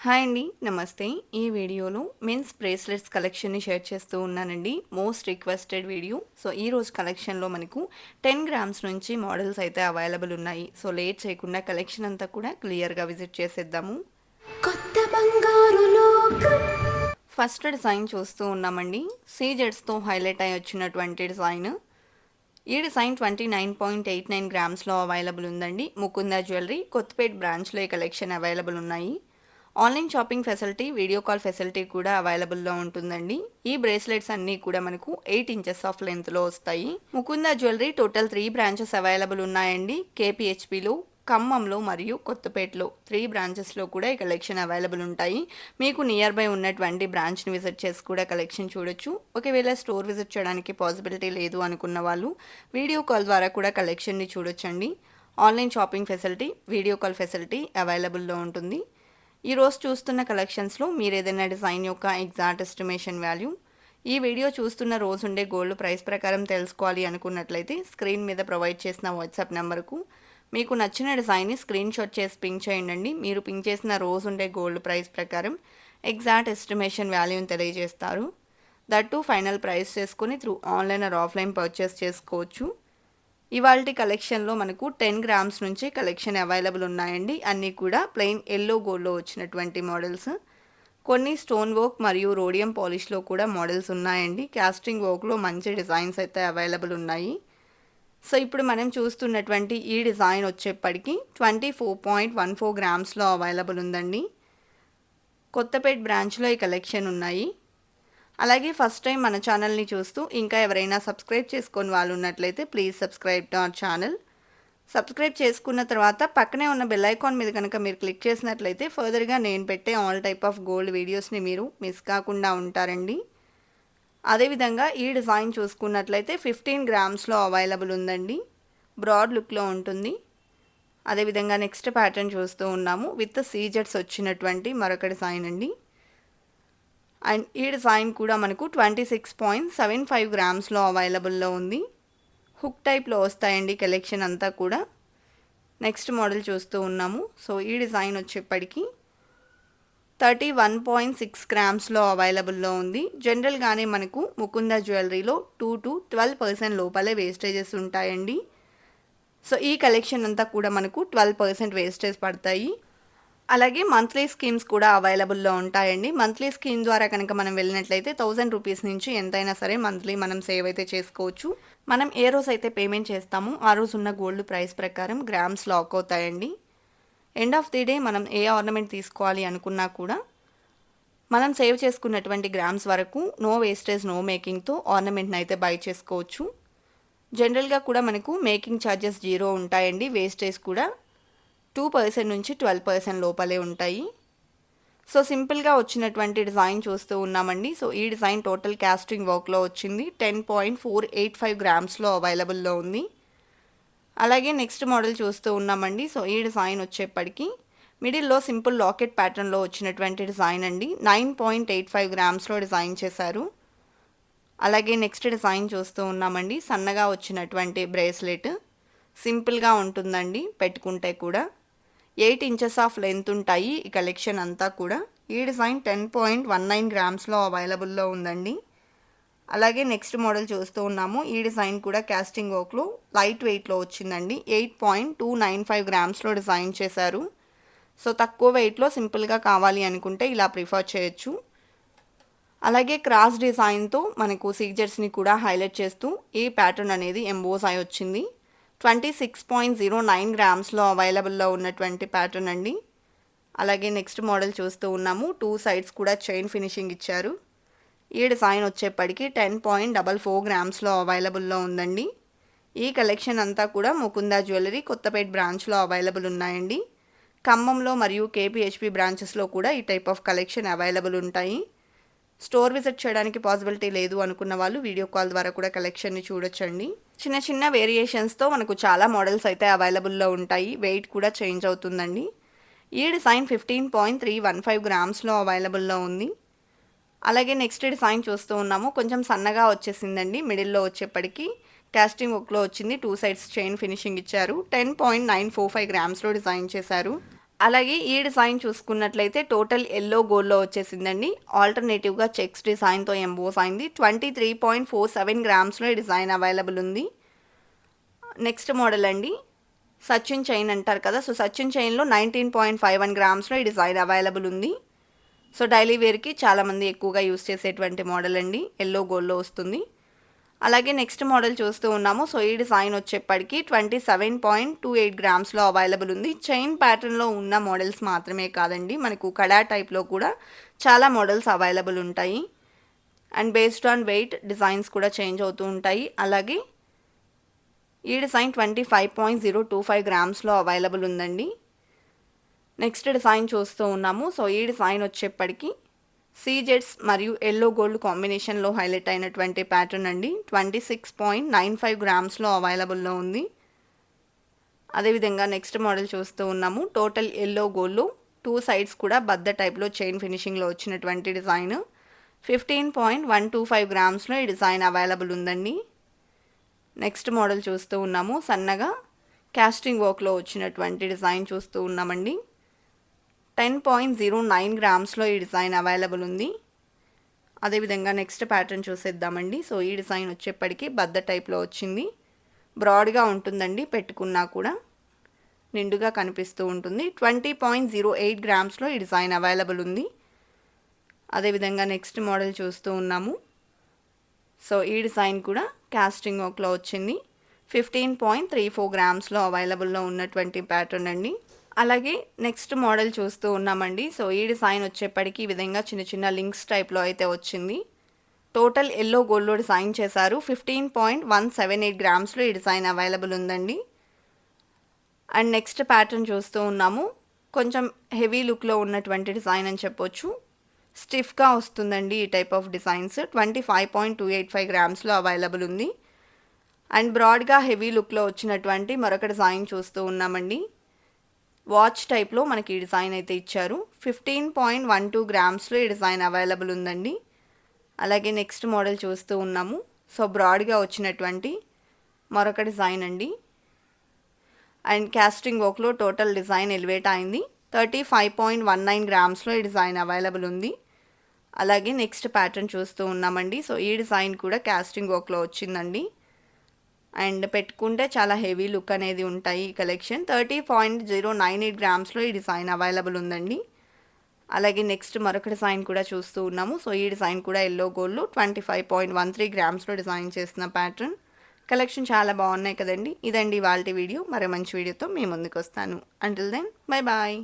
Hi అండి. నమస్తే. ఈ వీడియోలో మెన్స్ బ్రేస్లెట్స్ కలెక్షన్‌ని షేర్ చేస్తూ ఉన్నానండి. Most requested video. సో, ఈరోజు కలెక్షన్‌లో మనకు 10 గ్రామ్స్ నుంచి మోడల్స్ అయితే అవైలబుల్ ఉన్నాయి. సో, లేట్ చేయకుండా కలెక్షన్ అంతా కూడా క్లియర్‌గా విజిట్ చేసేద్దాము. కొత్త బంగారు లోకం. ఫస్ట్ డిజైన్ చూస్తూ ఉన్నామండి. సీజెడ్స్‌తో హైలైట్ అయ్యి వచ్చినటువంటి డిజైన్. ఈ డిజైన్ 29.89 గ్రామ్స్‌లో అవైలబుల్ ఉందండి. ముకుంద జ్యువెలరీ కొత్తపేట్ బ్రాంచ్‌లో ఈ కలెక్షన్ అవైలబుల్ ఉన్నాయి. Online shopping facility, video call facility కూడా అవైలబుల్లో ఉంటుందండి. ఈ బ్రేస్లెట్స్ అన్నీ కూడా మనకు 8 ఇంచెస్ ఆఫ్ లెంత్లో వస్తాయి. Mukunda jewellery total 3 branches available ఉన్నాయండి. కేపీహెచ్పిలో, ఖమ్మంలో మరియు కొత్తపేటలో 3 బ్రాంచెస్లో కూడా ఈ కలెక్షన్ అవైలబుల్ ఉంటాయి. మీకు నియర్ బై ఉన్నటువంటి బ్రాంచ్ని విజిట్ చేసి కూడా కలెక్షన్ చూడొచ్చు. ఒకవేళ స్టోర్ విజిట్ చేయడానికి పాసిబిలిటీ లేదు అనుకున్న వాళ్ళు వీడియో కాల్ ద్వారా కూడా కలెక్షన్ని చూడొచ్చండి. Online shopping facility, video call facility అవైలబుల్లో ఉంటుంది. ఈరోజు చూస్తున్న కలెక్షన్స్లో మీరు ఏదైనా డిజైన్ యొక్క ఎగ్జాక్ట్ ఎస్టిమేషన్ వాల్యూ, ఈ వీడియో చూస్తున్న రోజు ఉండే గోల్డ్ ప్రైస్ ప్రకారం తెలుసుకోవాలి అనుకున్నట్లయితే స్క్రీన్ మీద ప్రొవైడ్ చేసిన వాట్సాప్ నెంబర్కు మీకు నచ్చిన డిజైన్ని స్క్రీన్ షాట్ చేసి పింక్ చేయండి. మీరు పింక్ చేసిన రోజు ఉండే గోల్డ్ ప్రైస్ ప్రకారం ఎగ్జాక్ట్ ఎస్టిమేషన్ వాల్యూని తెలియజేస్తారు. దట్టు ఫైనల్ ప్రైస్ చేసుకుని through online or offline purchase చేసుకోవచ్చు. ఇవాల్టి కలెక్షన్లో మనకు 10 గ్రామ్స్ నుంచి కలెక్షన్ అవైలబుల్ ఉన్నాయండి. అన్నీ కూడా ప్లెయిన్ ఎల్లో గోల్డ్లో వచ్చినటువంటి మోడల్స్. కొన్ని స్టోన్ వర్క్ మరియు రోడియం పాలిష్లో కూడా మోడల్స్ ఉన్నాయండి. కాస్టింగ్ వర్క్లో మంచి డిజైన్స్ అయితే అవైలబుల్ ఉన్నాయి. సో, ఇప్పుడు మనం చూస్తున్నటువంటి ఈ డిజైన్ వచ్చేప్పటికి 24.14 గ్రామ్స్లో అవైలబుల్ ఉందండి. కొత్తపేట్ బ్రాంచ్లో ఈ కలెక్షన్ ఉన్నాయి. అలాగే ఫస్ట్ టైం మన ఛానల్ని చూస్తూ ఇంకా ఎవరైనా సబ్స్క్రైబ్ చేసుకొని వాళ్ళు ఉన్నట్లయితే please subscribe to our channel. Subscribe చేసుకున్న తర్వాత పక్కనే ఉన్న బెల్ ఐకాన్ మీద కనుక మీరు క్లిక్ చేసినట్లయితే ఫర్దర్గా నేను పెట్టే ఆల్ టైప్ ఆఫ్ గోల్డ్ వీడియోస్ని మీరు మిస్ కాకుండా ఉంటారండి. అదేవిధంగా ఈ డిజైన్ చూసుకున్నట్లయితే 15 గ్రామ్స్లో అవైలబుల్ ఉందండి. బ్రాడ్ లుక్లో ఉంటుంది. అదేవిధంగా నెక్స్ట్ ప్యాటర్న్ చూస్తూ ఉన్నాము. విత్ సీజెట్స్ వచ్చినటువంటి మరొక డిజైన్ అండి. అండ్ ఈ డిజైన్ కూడా మనకు 26.75 గ్రామ్స్లో అవైలబుల్లో ఉంది. హుక్ టైప్లో వస్తాయండి కలెక్షన్ అంతా కూడా. నెక్స్ట్ మోడల్ చూస్తూ ఉన్నాము. సో, ఈ డిజైన్ వచ్చేప్పటికి 31.6 గ్రామ్స్లో అవైలబుల్లో ఉంది. జనరల్గానే మనకు ముకుంద జ్యువెలరీలో 2 to 12% లోపలే వేస్టేజెస్ ఉంటాయండి. సో, ఈ కలెక్షన్ అంతా కూడా మనకు 12% వేస్టేజ్ పడతాయి. అలాగే మంత్లీ స్కీమ్స్ కూడా అవైలబుల్లో ఉంటాయండి. మంత్లీ స్కీమ్ ద్వారా కనుక మనం వెళ్ళినట్లయితే 1000 రూపీస్ నుంచి ఎంతైనా సరే మంత్లీ మనం సేవ్ అయితే చేసుకోవచ్చు. మనం ఏ రోజు అయితే పేమెంట్ చేస్తామో ఆ రోజు ఉన్న గోల్డ్ ప్రైస్ ప్రకారం గ్రామ్స్ లాక్ అవుతాయండి. ఎండ్ ఆఫ్ ది డే మనం ఏ ఆర్నమెంట్ తీసుకోవాలి అనుకున్నా కూడా మనం సేవ్ చేసుకున్నటువంటి గ్రామ్స్ వరకు నో వేస్టేజ్ నో మేకింగ్తో ఆర్నమెంట్ని అయితే బై చేసుకోవచ్చు. జనరల్గా కూడా మనకు మేకింగ్ ఛార్జెస్ 0 ఉంటాయండి. వేస్టేజ్ కూడా 2% నుంచి 12% లోపలే ఉంటాయి. సో, సింపుల్గా వచ్చినటువంటి డిజైన్ చూస్తూ ఉన్నామండి. సో, ఈ డిజైన్ టోటల్ కాస్టింగ్ వర్క్లో వచ్చింది. 10.485 గ్రామ్స్లో అవైలబుల్లో ఉంది. అలాగే నెక్స్ట్ మోడల్ చూస్తూ ఉన్నామండి. సో, ఈ డిజైన్ వచ్చేప్పటికి మిడిల్లో సింపుల్ లాకెట్ ప్యాటర్న్లో వచ్చినటువంటి డిజైన్ అండి. 9.85 గ్రామ్స్లో డిజైన్ చేశారు. అలాగే నెక్స్ట్ డిజైన్ చూస్తూ ఉన్నామండి. సన్నగా వచ్చినటువంటి బ్రేస్లెట్ సింపుల్గా ఉంటుందండి పెట్టుకుంటే కూడా. 8 ఇంచెస్ ఆఫ్ లెంత్ ఉంటాయి ఈ కలెక్షన్ అంతా కూడా. ఈ డిజైన్ 10.19 గ్రామ్స్లో అవైలబుల్లో ఉందండి. అలాగే నెక్స్ట్ మోడల్ చూస్తూ ఉన్నాము. ఈ డిజైన్ కూడా కాస్టింగ్ వర్క్లో లైట్ వెయిట్లో వచ్చిందండి. 8.295 గ్రామ్స్లో డిజైన్ చేశారు. సో, తక్కువ వెయిట్లో సింపుల్గా కావాలి అనుకుంటే ఇలా ప్రిఫర్ చేయొచ్చు. అలాగే క్రాస్ డిజైన్తో మనకు సీజర్స్ని కూడా హైలైట్ చేస్తూ ఈ ప్యాటర్న్ అనేది ఎంబోస్ అయి వచ్చింది. 26.09 గ్రామ్స్లో అవైలబుల్లో ఉన్నటువంటి ప్యాటర్న్ అండి. అలాగే నెక్స్ట్ మోడల్ చూస్తూ ఉన్నాము. 2 సైడ్స్ కూడా చైన్ ఫినిషింగ్ ఇచ్చారు. ఈ డిజైన్ వచ్చేప్పటికి 10.44 గ్రామ్స్లో అవైలబుల్లో ఉందండి. ఈ కలెక్షన్ అంతా కూడా ముకుంద జ్యువెలరీ కొత్తపేట్ బ్రాంచ్లో అవైలబుల్ ఉన్నాయండి. ఖమ్మంలో మరియు కేపీహెచ్పి బ్రాంచెస్లో కూడా ఈ టైప్ ఆఫ్ కలెక్షన్ అవైలబుల్ ఉంటాయి. స్టోర్ విజిట్ చేయడానికి పాసిబిలిటీ లేదు అనుకున్న వాళ్ళు వీడియో కాల్ ద్వారా కూడా కలెక్షన్ని చూడొచ్చండి. చిన్న చిన్న వేరియేషన్స్తో మనకు చాలా మోడల్స్ అయితే అవైలబుల్లో ఉంటాయి. వెయిట్ కూడా చేంజ్ అవుతుందండి. ఈ డిజైన్ 15.315 గ్రామ్స్లో అవైలబుల్లో ఉంది. అలాగే నెక్స్ట్ డిజైన్ చూస్తూ ఉన్నాము. కొంచెం సన్నగా వచ్చేసిందండి. మిడిల్లో వచ్చేప్పటికి కాస్టింగ్ వర్క్లో వచ్చింది. 2 సైడ్స్ చైన్ ఫినిషింగ్ ఇచ్చారు. 10.945 గ్రామ్స్లో డిజైన్ చేశారు. అలాగే ఈ డిజైన్ చూసుకున్నట్లయితే టోటల్ యెల్లో గోల్డ్‌లో వచ్చేసిందండి. ఆల్టర్‌నేటివ్‌గా చెక్స్ డిజైన్‌తో ఎంబోస్ అయింది. 23.47 గ్రామ్స్‌లో ఈ డిజైన్ అవైలబుల్ ఉంది. నెక్స్ట్ మోడల్ అండి. సచిన్ చైన్ అంటారు కదా! సో, సచిన్ చైన్‌లో 19.51 గ్రామ్స్‌లో ఈ డిజైన్ అవైలబుల్ ఉంది. సో, డైలీ వేర్‌కి చాలామంది ఎక్కువగా యూజ్ చేసేటువంటి మోడల్ అండి. యెల్లో గోల్డ్‌లో వస్తుంది. అలాగే నెక్స్ట్ మోడల్ చూస్తూ ఉన్నాము. సో, ఈ డిజైన్ వచ్చేప్పటికి 27.28 గ్రామ్స్‌లో అవైలబుల్ ఉంది. చైన్ ప్యాటర్న్‌లో ఉన్న మోడల్స్ మాత్రమే కాదండి. మనకు కడా టైప్‌లో కూడా చాలా మోడల్స్ అవైలబుల్ ఉంటాయి. And based on weight designs కూడా చేంజ్ అవుతూ ఉంటాయి. అలాగే ఈ డిజైన్ 25.025 గ్రామ్స్‌లో అవైలబుల్ ఉందండి. నెక్స్ట్ డిజైన్ చూస్తూ ఉన్నాము. సో, ఈ డిజైన్ వచ్చేప్పటికి సీజెడ్స్ మరియు యెల్లో గోల్డ్ కాంబినేషన్‌లో హైలైట్ అయినటువంటి ప్యాటర్న్ అండి. 26.95 గ్రామ్స్‌లో అవైలబుల్‌లో ఉంది. అదేవిధంగా నెక్స్ట్ మోడల్ చూస్తూ ఉన్నాము. టోటల్ యెల్లో గోల్డ్‌లో 2 సైడ్స్ కూడా బద్ద టైప్‌లో చైన్ ఫినిషింగ్‌లో వచ్చినటువంటి డిజైన్. 15.125 గ్రామ్స్‌లో ఈ డిజైన్ అవైలబుల్ ఉందండి. నెక్స్ట్ మోడల్ చూస్తూ ఉన్నాము. సన్నగా కాస్టింగ్ వర్క్‌లో వచ్చినటువంటి డిజైన్ చూస్తూ ఉన్నామండి. 10.09 గ్రామ్స్‌లో ఈ డిజైన్ అవైలబుల్ ఉంది. అదేవిధంగా నెక్స్ట్ ప్యాటర్న్ చూసేద్దామండి. సో, ఈ డిజైన్ వచ్చేప్పటికి బద్ద టైప్‌లో వచ్చింది. బ్రాడ్‌గా ఉంటుందండి. పెట్టుకున్నా కూడా నిండుగా కనిపిస్తూ ఉంటుంది. 20.08 గ్రామ్స్‌లో ఈ డిజైన్ అవైలబుల్ ఉంది. అదేవిధంగా నెక్స్ట్ మోడల్ చూస్తూ ఉన్నాము. సో, ఈ డిజైన్ కూడా కాస్టింగ్ వర్క్‌లో వచ్చింది. 15.34 గ్రామ్స్‌లో అవైలబుల్‌లో ఉన్నటువంటి ప్యాటర్న్ అండి. అలాగే నెక్స్ట్ మోడల్ చూస్తూ ఉన్నామండి. సో, ఈ డిజైన్ వచ్చేప్పటికి ఈ విధంగా చిన్న చిన్న లింక్స్ టైప్‌లో అయితే వచ్చింది. టోటల్ యెల్లో గోల్డ్‌లో డిజైన్ చేశారు. 15.178 గ్రామ్స్‌లో ఈ డిజైన్ అవైలబుల్ ఉందండి. అండ్ నెక్స్ట్ ప్యాటర్న్ చూస్తూ ఉన్నాము. కొంచెం హెవీ లుక్‌లో ఉన్నటువంటి డిజైన్ అని చెప్పొచ్చు. స్టిఫ్‌గా వస్తుందండి ఈ టైప్ ఆఫ్ డిజైన్స్. 25.285 గ్రామ్స్‌లో అవైలబుల్ ఉంది. అండ్ బ్రాడ్‌గా హెవీ లుక్‌లో వచ్చినటువంటి మరొక డిజైన్ చూస్తూ ఉన్నామండి. వాచ్ టైప్‌లో మనకి ఈ డిజైన్ అయితే ఇచ్చారు. 15.12 గ్రామ్స్‌లో ఈ డిజైన్ అవైలబుల్ ఉందండి. అలాగే నెక్స్ట్ మోడల్ చూస్తూ ఉన్నాము. సో, బ్రాడ్‌గా వచ్చినటువంటి మరొక డిజైన్ అండి. అండ్ కాస్టింగ్ వర్క్‌లో టోటల్ డిజైన్ ఎలివేట్ అయింది. 35.19 గ్రామ్స్‌లో ఈ డిజైన్ అవైలబుల్ ఉంది. అలాగే నెక్స్ట్ ప్యాటర్న్ చూస్తూ ఉన్నామండి. సో, ఈ డిజైన్ కూడా కాస్టింగ్ వర్క్‌లో వచ్చిందండి. అండ్ పెట్టుకుంటే చాలా హెవీ లుక్ అనేది ఉంటాయి ఈ కలెక్షన్. 30.098 గ్రామ్స్‌లో ఈ డిజైన్ అవైలబుల్ ఉందండి. అలాగే నెక్స్ట్ మరొక డిజైన్ కూడా చూస్తూ ఉన్నాము. సో, ఈ డిజైన్ కూడా యెల్లో గోల్డ్‌లో 25.13 గ్రామ్స్‌లో డిజైన్ చేసిన ప్యాటర్న్. కలెక్షన్ చాలా బాగున్నాయి కదండి. ఇదండి ఇవాల్టి వీడియో. మరో మంచి వీడియోతో మీ ముందుకు వస్తాను. Until then bye bye.